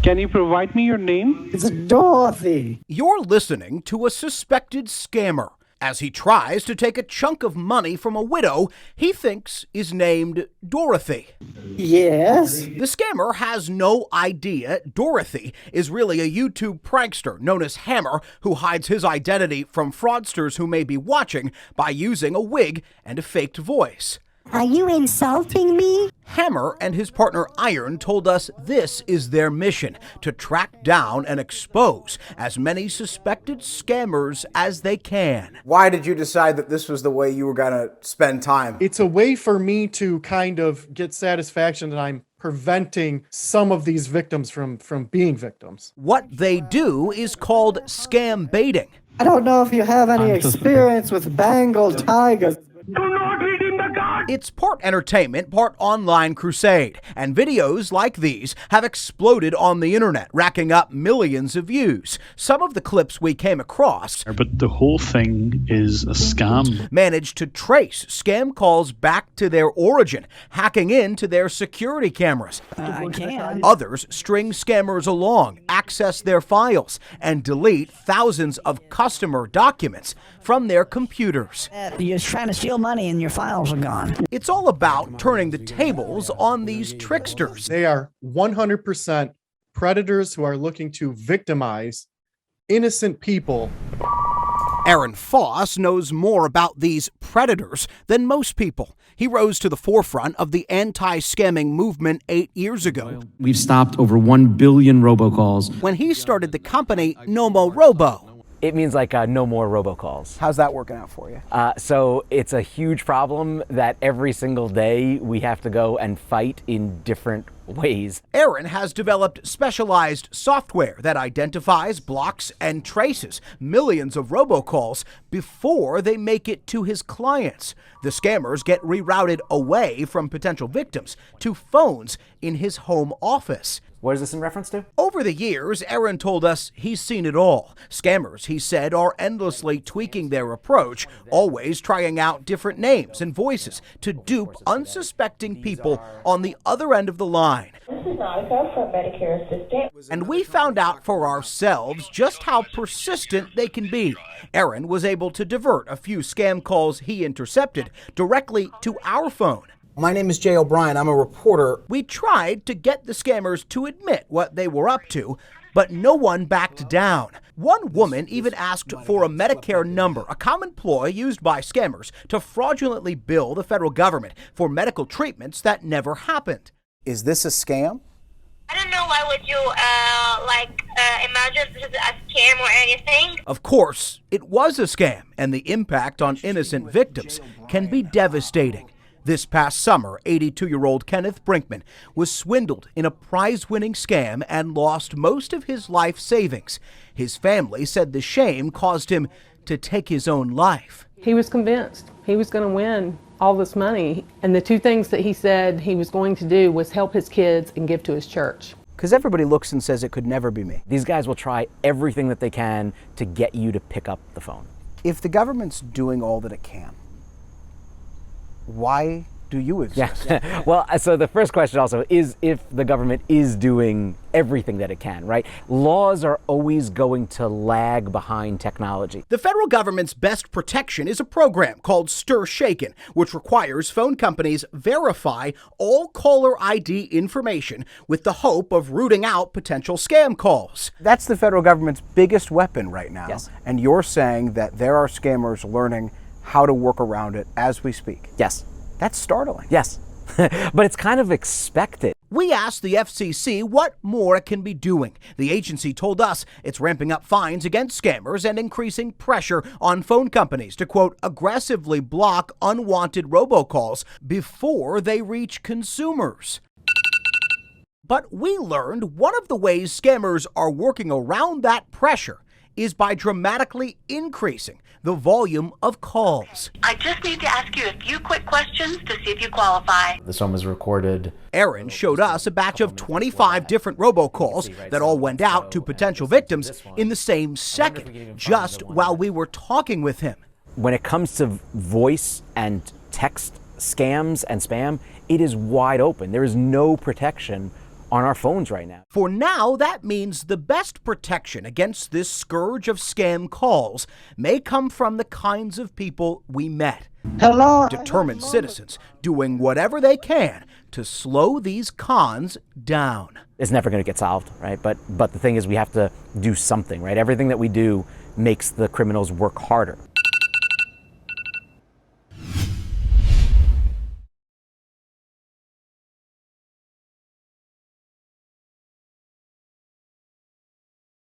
Can you provide me your name? It's Dorothy. You're listening to a suspected scammer as he tries to take a chunk of money from a widow he thinks is named Dorothy. Yes? The scammer has no idea Dorothy is really a YouTube prankster known as Hammer, who hides his identity from fraudsters who may be watching by using a wig and a faked voice. Are you insulting me? Hammer and his partner Iron told us this is their mission, to track down and expose as many suspected scammers as they can. Why did you decide that this was the way you were going to spend time? It's a way for me to kind of get satisfaction that I'm preventing some of these victims from being victims. What they do is called scam baiting. I don't know if you have any experience with Bengal tigers. It's part entertainment, part online crusade, and videos like these have exploded on the internet, racking up millions of views. Some of the clips we came across, but the whole thing is a scam, managed to trace scam calls back to their origin, hacking into their security cameras. I can. Others string scammers along, access their files, and delete thousands of customer documents from their computers. You're trying to steal money and your files are gone. It's all about turning the tables on these tricksters. They are 100% predators who are looking to victimize innocent people. Aaron Foss knows more about these predators than most people. He rose to the forefront of the anti-scamming movement 8 years ago. We've stopped over 1 billion robocalls. When he started the company No Mo Robo. It means like no more robocalls. How's that working out for you? So it's a huge problem that every single day we have to go and fight in different ways. Aaron has developed specialized software that identifies, blocks, and traces millions of robocalls before they make it to his clients. The scammers get rerouted away from potential victims to phones in his home office. What is this in reference to? Over the years, Aaron told us he's seen it all. Scammers, he said, are endlessly tweaking their approach, always trying out different names and voices to dupe unsuspecting people on the other end of the line. This is Monica from Medicare Assistant. And we found out for ourselves just how persistent they can be. Aaron was able to divert a few scam calls he intercepted directly to our phone. My name is Jay O'Brien. I'm a reporter. We tried to get the scammers to admit what they were up to, but no one backed down. One woman even asked for a Medicare number, a common ploy used by scammers to fraudulently bill the federal government for medical treatments that never happened. Is this a scam? I don't know why would you imagine this is a scam or anything. Of course, it was a scam, and the impact on innocent victims can be devastating. This past summer, 82-year-old Kenneth Brinkman was swindled in a prize-winning scam and lost most of his life savings. His family said the shame caused him to take his own life. He was convinced he was going to win all this money, and the two things that he said he was going to do was help his kids and give to his church. Because everybody looks and says it could never be me. These guys will try everything that they can to get you to pick up the phone. If the government's doing all that it can, why do you exist? Yeah. Well, so the first question also is if the government is doing everything that it can, right? Laws are always going to lag behind technology. The federal government's best protection is a program called Stir Shaken, which requires phone companies verify all caller ID information with the hope of rooting out potential scam calls. That's the federal government's biggest weapon right now. Yes. And you're saying that there are scammers learning how to work around it as we speak. Yes. That's startling. Yes. But it's kind of expected. We asked the FCC what more it can be doing. The agency told us it's ramping up fines against scammers and increasing pressure on phone companies to, quote, aggressively block unwanted robocalls before they reach consumers. But we learned one of the ways scammers are working around that pressure is by dramatically increasing the volume of calls. I just need to ask you a few quick questions to see if you qualify. This one was recorded. Aaron showed us a batch of 25 different robocalls that all went out to potential victims in the same second, just while we were talking with him. When it comes to voice and text scams and spam, it is wide open. There is no protection on our phones right now. For now, that means the best protection against this scourge of scam calls may come from the kinds of people we met. Hello. Determined citizens doing whatever they can to slow these cons down. It's never going to get solved, right? But the thing is, we have to do something, right? Everything that we do makes the criminals work harder.